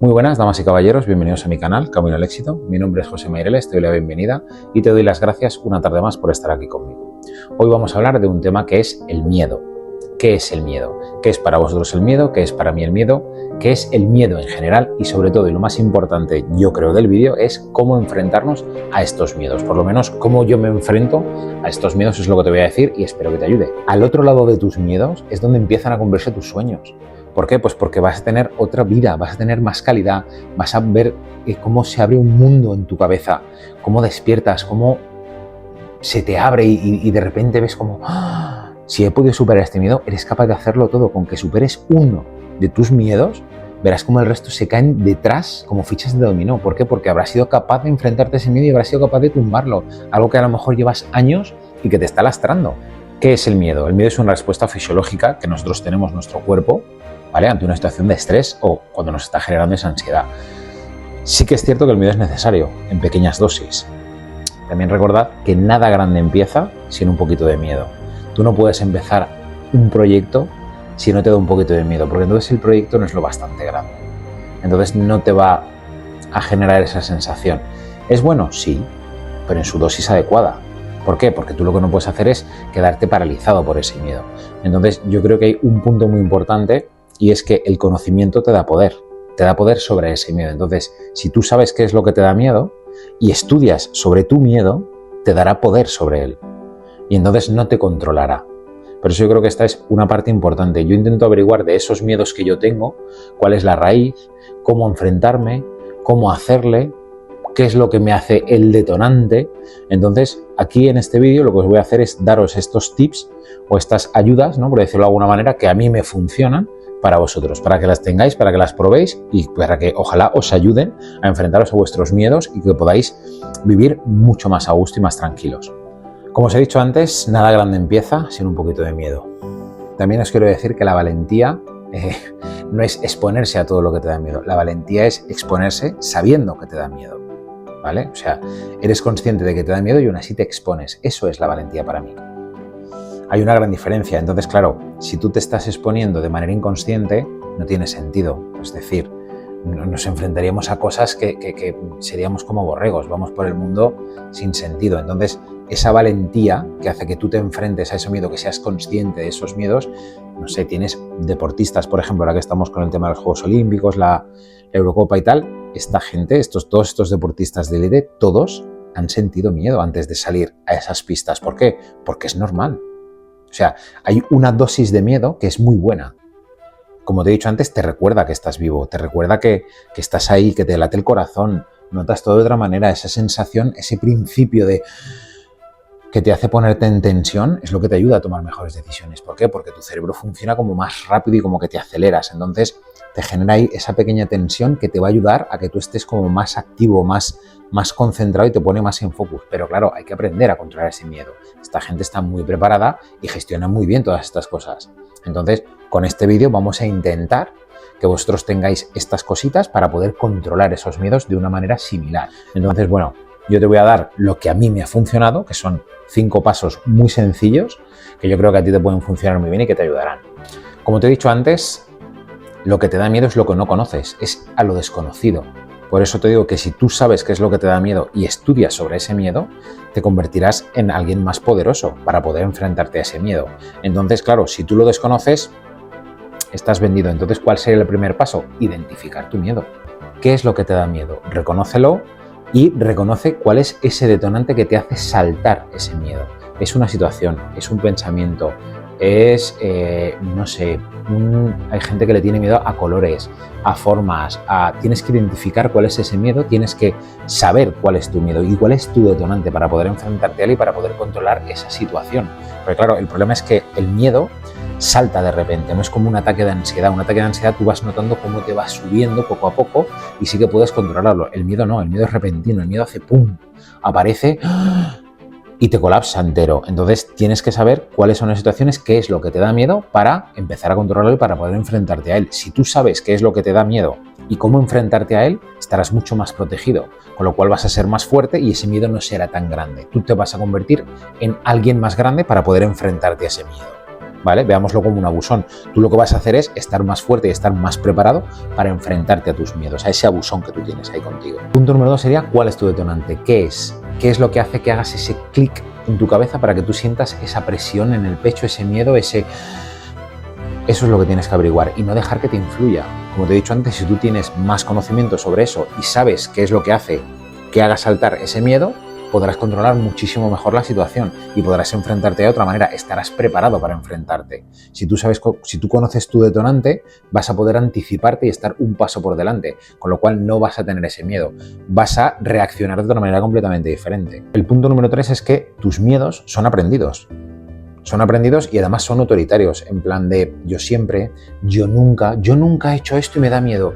Muy buenas, damas y caballeros, bienvenidos a mi canal Camino al Éxito. Mi nombre es José Meireles, te doy la bienvenida y te doy las gracias una tarde más por estar aquí conmigo. Hoy vamos a hablar de un tema que es el miedo. ¿Qué es el miedo? ¿Qué es para vosotros el miedo? ¿Qué es para mí el miedo? ¿Qué es el miedo en general? Y sobre todo, y lo más importante yo creo del vídeo, es cómo enfrentarnos a estos miedos. Por lo menos cómo yo me enfrento a estos miedos es lo que te voy a decir y espero que te ayude. Al otro lado de tus miedos es donde empiezan a cumplirse tus sueños. ¿Por qué? Pues porque vas a tener otra vida, vas a tener más calidad, vas a ver cómo se abre un mundo en tu cabeza, cómo despiertas, cómo se te abre y de repente ves como, ¡ah! Si he podido superar este miedo, eres capaz de hacerlo todo. Con que superes uno de tus miedos, verás cómo el resto se caen detrás como fichas de dominó. ¿Por qué? Porque habrás sido capaz de enfrentarte a ese miedo y habrás sido capaz de tumbarlo. Algo que a lo mejor llevas años y que te está lastrando. ¿Qué es el miedo? El miedo es una respuesta fisiológica que nosotros tenemos en nuestro cuerpo, ¿vale? Ante una situación de estrés o cuando nos está generando esa ansiedad. Sí que es cierto que el miedo es necesario en pequeñas dosis. También recordad que nada grande empieza sin un poquito de miedo. Tú no puedes empezar un proyecto si no te da un poquito de miedo, porque entonces el proyecto no es lo bastante grande. Entonces no te va a generar esa sensación. ¿Es bueno? Sí, pero en su dosis adecuada. ¿Por qué? Porque tú lo que no puedes hacer es quedarte paralizado por ese miedo. Entonces yo creo que hay un punto muy importante y es que el conocimiento te da poder sobre ese miedo. Entonces, si tú sabes qué es lo que te da miedo y estudias sobre tu miedo, te dará poder sobre él. Y entonces no te controlará. Por eso yo creo que esta es una parte importante. Yo intento averiguar de esos miedos que yo tengo, cuál es la raíz, cómo enfrentarme, cómo hacerle, qué es lo que me hace el detonante. Entonces, aquí en este vídeo lo que os voy a hacer es daros estos tips o estas ayudas, ¿no? Por decirlo de alguna manera, que a mí me funcionan para vosotros, para que las tengáis, para que las probéis y para que ojalá os ayuden a enfrentaros a vuestros miedos y que podáis vivir mucho más a gusto y más tranquilos. Como os he dicho antes, nada grande empieza sin un poquito de miedo. También os quiero decir que la valentía no es exponerse a todo lo que te da miedo. La valentía es exponerse sabiendo que te da miedo, ¿vale? O sea, eres consciente de que te da miedo y aún así te expones. Eso es la valentía para mí. Hay una gran diferencia. Entonces, claro, si tú te estás exponiendo de manera inconsciente, no tiene sentido. Es decir, nos enfrentaríamos a cosas que seríamos como borregos, vamos por el mundo sin sentido. Entonces, esa valentía que hace que tú te enfrentes a ese miedo, que seas consciente de esos miedos, no sé, tienes deportistas, por ejemplo, ahora que estamos con el tema de los Juegos Olímpicos, la Eurocopa y tal, esta gente, todos estos deportistas de élite, todos han sentido miedo antes de salir a esas pistas. ¿Por qué? Porque es normal. O sea, hay una dosis de miedo que es muy buena. Como te he dicho antes, te recuerda que estás vivo, te recuerda que estás ahí, que te late el corazón, notas todo de otra manera, esa sensación, ese principio de que te hace ponerte en tensión es lo que te ayuda a tomar mejores decisiones. ¿Por qué? Porque tu cerebro funciona como más rápido y como que te aceleras. Entonces te genera ahí esa pequeña tensión que te va a ayudar a que tú estés como más activo, más concentrado y te pone más en focus. Pero claro, hay que aprender a controlar ese miedo. Esta gente está muy preparada y gestiona muy bien todas estas cosas. Entonces, con este vídeo vamos a intentar que vosotros tengáis estas cositas para poder controlar esos miedos de una manera similar. Entonces, bueno, yo te voy a dar lo que a mí me ha funcionado, que son 5 pasos muy sencillos, que yo creo que a ti te pueden funcionar muy bien y que te ayudarán. Como te he dicho antes, lo que te da miedo es lo que no conoces, es a lo desconocido. Por eso te digo que si tú sabes qué es lo que te da miedo y estudias sobre ese miedo, te convertirás en alguien más poderoso para poder enfrentarte a ese miedo. Entonces, claro, si tú lo desconoces, estás vendido. Entonces, ¿cuál sería el primer paso? Identificar tu miedo. ¿Qué es lo que te da miedo? Reconócelo y reconoce cuál es ese detonante que te hace saltar ese miedo. Es una situación, es un pensamiento, es, no sé, hay gente que le tiene miedo a colores, a formas, tienes que identificar cuál es ese miedo, tienes que saber cuál es tu miedo y cuál es tu detonante para poder enfrentarte a él y para poder controlar esa situación. Porque claro, el problema es que el miedo salta de repente, no es como un ataque de ansiedad. Un ataque de ansiedad tú vas notando cómo te va subiendo poco a poco y sí que puedes controlarlo. El miedo no, el miedo es repentino, el miedo hace pum, aparece y te colapsa entero. Entonces tienes que saber cuáles son las situaciones, qué es lo que te da miedo para empezar a controlarlo y para poder enfrentarte a él. Si tú sabes qué es lo que te da miedo y cómo enfrentarte a él, estarás mucho más protegido, con lo cual vas a ser más fuerte y ese miedo no será tan grande. Tú te vas a convertir en alguien más grande para poder enfrentarte a ese miedo. ¿vale? Veámoslo como un abusón. Tú lo que vas a hacer es estar más fuerte y estar más preparado para enfrentarte a tus miedos, a ese abusón que tú tienes ahí contigo. Punto número 2 sería, ¿cuál es tu detonante? ¿Qué es? ¿Qué es lo que hace que hagas ese clic en tu cabeza para que tú sientas esa presión en el pecho, ese miedo, ese... Eso es lo que tienes que averiguar y no dejar que te influya. Como te he dicho antes, si tú tienes más conocimiento sobre eso y sabes qué es lo que hace que haga saltar ese miedo, podrás controlar muchísimo mejor la situación y podrás enfrentarte de otra manera, estarás preparado para enfrentarte. Si tú conoces tu detonante, vas a poder anticiparte y estar un paso por delante, con lo cual no vas a tener ese miedo, vas a reaccionar de otra manera completamente diferente. El punto número 3 es que tus miedos son aprendidos. Son aprendidos y además son autoritarios, en plan de yo siempre, yo nunca he hecho esto y me da miedo,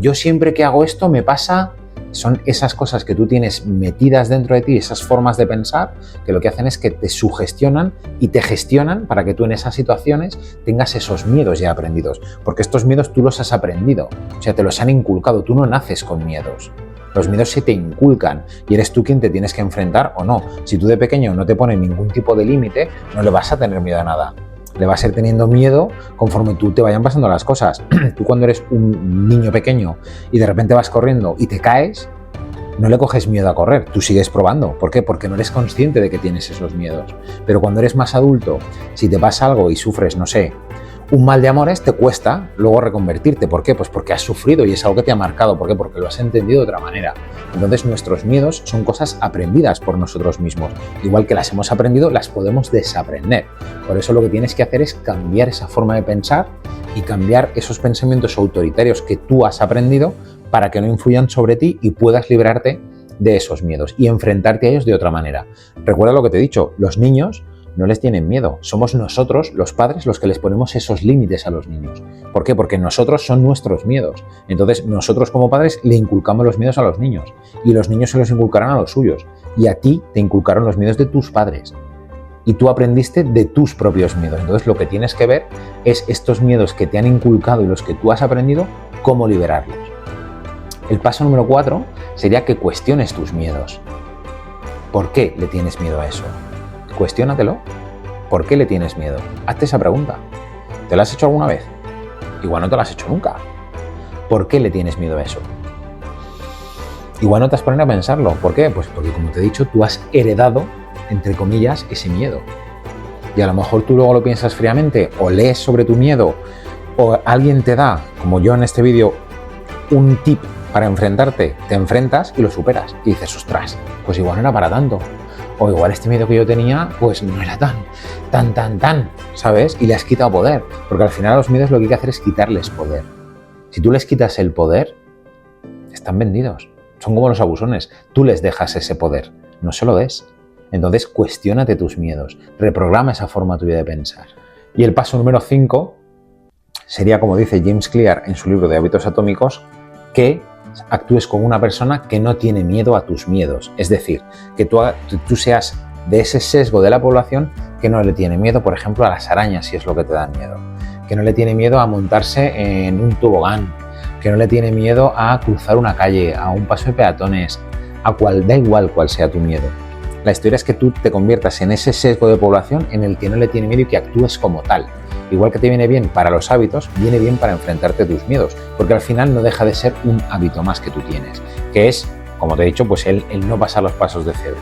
yo siempre que hago esto me pasa. Son esas cosas que tú tienes metidas dentro de ti, esas formas de pensar, que lo que hacen es que te sugestionan y te gestionan para que tú en esas situaciones tengas esos miedos ya aprendidos. Porque estos miedos tú los has aprendido, o sea, te los han inculcado, tú no naces con miedos. Los miedos se te inculcan y eres tú quien te tienes que enfrentar o no. Si tú de pequeño no te pones ningún tipo de límite, no le vas a tener miedo a nada. Le vas a ir teniendo miedo conforme tú te vayan pasando las cosas. Tú cuando eres un niño pequeño y de repente vas corriendo y te caes, no le coges miedo a correr, tú sigues probando. ¿Por qué? Porque no eres consciente de que tienes esos miedos. Pero cuando eres más adulto, si te pasa algo y sufres, no sé, un mal de amores, te cuesta luego reconvertirte. ¿Por qué? Pues porque has sufrido y es algo que te ha marcado. ¿Por qué? Porque lo has entendido de otra manera. Entonces nuestros miedos son cosas aprendidas por nosotros mismos. Igual que las hemos aprendido, las podemos desaprender. Por eso lo que tienes que hacer es cambiar esa forma de pensar y cambiar esos pensamientos autoritarios que tú has aprendido para que no influyan sobre ti y puedas librarte de esos miedos y enfrentarte a ellos de otra manera. Recuerda lo que te he dicho, los niños no les tienen miedo. Somos nosotros, los padres, los que les ponemos esos límites a los niños. ¿Por qué? Porque nosotros son nuestros miedos. Entonces, nosotros como padres le inculcamos los miedos a los niños y los niños se los inculcarán a los suyos. Y a ti te inculcaron los miedos de tus padres. Y tú aprendiste de tus propios miedos. Entonces, lo que tienes que ver es estos miedos que te han inculcado y los que tú has aprendido, cómo liberarlos. El paso número 4 sería que cuestiones tus miedos. ¿Por qué le tienes miedo a eso? Cuestiónatelo. ¿Por qué le tienes miedo? Hazte esa pregunta. ¿Te la has hecho alguna vez? Igual no te la has hecho nunca. ¿Por qué le tienes miedo a eso? Igual no te has ponido a pensarlo. ¿Por qué? Pues porque, como te he dicho, tú has heredado, entre comillas, ese miedo. Y a lo mejor tú luego lo piensas fríamente o lees sobre tu miedo o alguien te da, como yo en este vídeo, un tip para enfrentarte, te enfrentas y lo superas. Y dices, ostras, pues igual no era para tanto. O igual este miedo que yo tenía, pues no era tan, ¿sabes? Y le has quitado poder. Porque al final a los miedos lo que hay que hacer es quitarles poder. Si tú les quitas el poder, están vendidos. Son como los abusones. Tú les dejas ese poder, no se lo des. Entonces, cuestiónate tus miedos. Reprograma esa forma tuya de pensar. Y el paso número 5 sería, como dice James Clear en su libro de Hábitos Atómicos, que actúes como una persona que no tiene miedo a tus miedos. Es decir, que tú seas de ese sesgo de la población que no le tiene miedo, por ejemplo, a las arañas, si es lo que te da miedo. Que no le tiene miedo a montarse en un tobogán. Que no le tiene miedo a cruzar una calle, a un paso de peatones, da igual cuál sea tu miedo. La historia es que tú te conviertas en ese sesgo de población en el que no le tiene miedo y que actúes como tal. Igual que te viene bien para los hábitos, viene bien para enfrentarte a tus miedos, porque al final no deja de ser un hábito más que tú tienes, que es, como te he dicho, pues el no pasar los pasos de cero.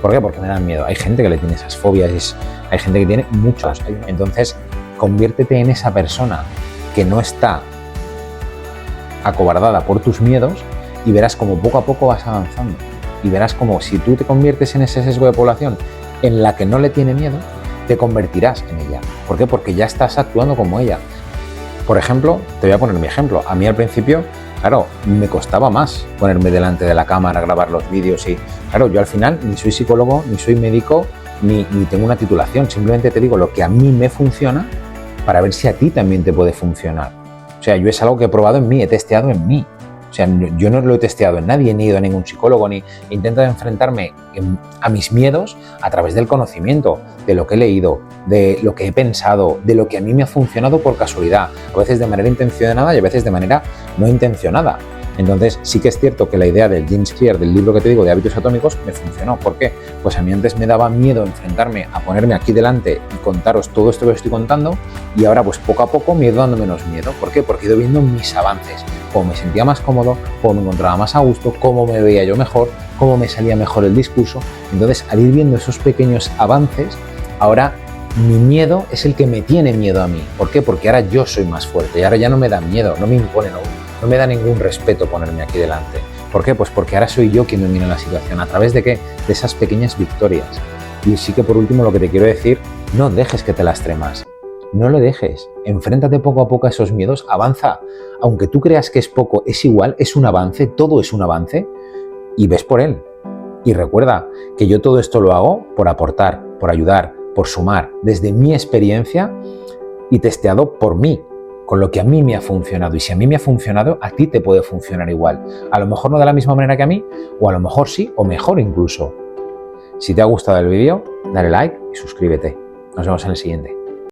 ¿Por qué? Porque me dan miedo. Hay gente que le tiene esas fobias, hay gente que tiene muchos. Entonces, conviértete en esa persona que no está acobardada por tus miedos y verás como poco a poco vas avanzando. Y verás como si tú te conviertes en ese sesgo de población en la que no le tiene miedo, te convertirás en ella. ¿Por qué? Porque ya estás actuando como ella. Por ejemplo, te voy a poner mi ejemplo. A mí al principio, claro, me costaba más ponerme delante de la cámara, grabar los vídeos y, claro, yo al final ni soy psicólogo, ni soy médico, ni tengo una titulación. Simplemente te digo lo que a mí me funciona para ver si a ti también te puede funcionar. O sea, yo es algo que he probado en mí, he testeado en mí. O sea, yo no lo he testeado en nadie, ni he ido a ningún psicólogo, ni he intentado enfrentarme a mis miedos a través del conocimiento, de lo que he leído, de lo que he pensado, de lo que a mí me ha funcionado por casualidad, a veces de manera intencionada y a veces de manera no intencionada. Entonces sí que es cierto que la idea del James Clear, del libro que te digo de hábitos atómicos, me funcionó. ¿Por qué? Pues a mí antes me daba miedo enfrentarme a ponerme aquí delante y contaros todo esto que os estoy contando, y ahora pues poco a poco me he ido dando menos miedo. ¿Por qué? Porque he ido viendo mis avances, cómo me sentía más cómodo, cómo me encontraba más a gusto, cómo me veía yo mejor, cómo me salía mejor el discurso. Entonces, al ir viendo esos pequeños avances, ahora mi miedo es el que me tiene miedo a mí. ¿Por qué? Porque ahora yo soy más fuerte y ahora ya no me da miedo, no me impone, no me da ningún respeto ponerme aquí delante. ¿Por qué? Pues porque ahora soy yo quien domina la situación. ¿A través de qué? De esas pequeñas victorias. Y sí que por último lo que te quiero decir, no dejes que te lastre más. No lo dejes. Enfréntate poco a poco a esos miedos, avanza. Aunque tú creas que es poco, es igual, es un avance, todo es un avance, y ves por él. Y recuerda que yo todo esto lo hago por aportar, por ayudar, por sumar, desde mi experiencia y testeado por mí, con lo que a mí me ha funcionado. Y si a mí me ha funcionado, a ti te puede funcionar igual. A lo mejor no de la misma manera que a mí, o a lo mejor sí, o mejor incluso. Si te ha gustado el vídeo, dale like y suscríbete. Nos vemos en el siguiente.